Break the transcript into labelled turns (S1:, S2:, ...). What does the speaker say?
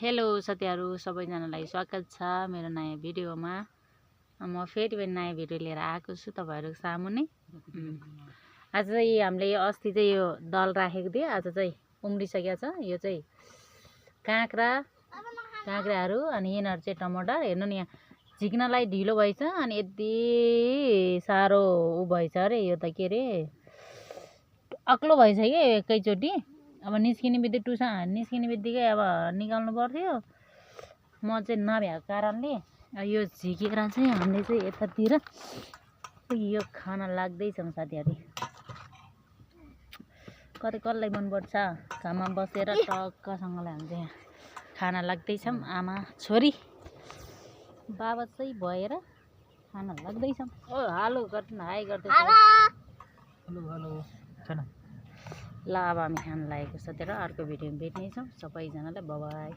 S1: Hello साथीहरु सबैजनालाई स्वागत छ मेरो नयाँ भिडियोमा। म फेरि पनि नयाँ भिडियो लिएर आएको छु तपाईहरुको सामुन्ने। आज चाहिँ हामीले अस्ति चाहिँ यो दल राखेको थियो, आज चाहिँ उम्रिसकेको छ। यो चाहिँ काँक्राहरु अनि यिनीहरु चाहिँ टमाटर। हेर्नु नि यहाँ झिक्नलाई ढिलो भइछ अनि यति सारो उ भइछ अरे। यो त के रे अक्लो भइछ के एकैचोटी। अब निस्किने बित्तिकै अब निकाल्नु पर्थ्यो। म चाहिँ नभ्याएको कारणले यो झिकेर चाहिँ हामीले चाहिँ यतातिर यो खाना लाग्दैछ साथीहरु। कतै कसलाई मन पर्छ घाममा बसेर टक्कसँगले हामी चाहिँ खाना लाग्दैछौँ। आमा छोरी बाबा चाहिँ भएर खाना लाग्दैछौँ। ओ हालो गर्नु हाई गर्दैछ। हेलो हेलो छैन। ल अब हामी खाना लागेको साथीहरु अर्को भिडियोमा भेट्नेछौँ। सबैजनालाई बाइ बाइ।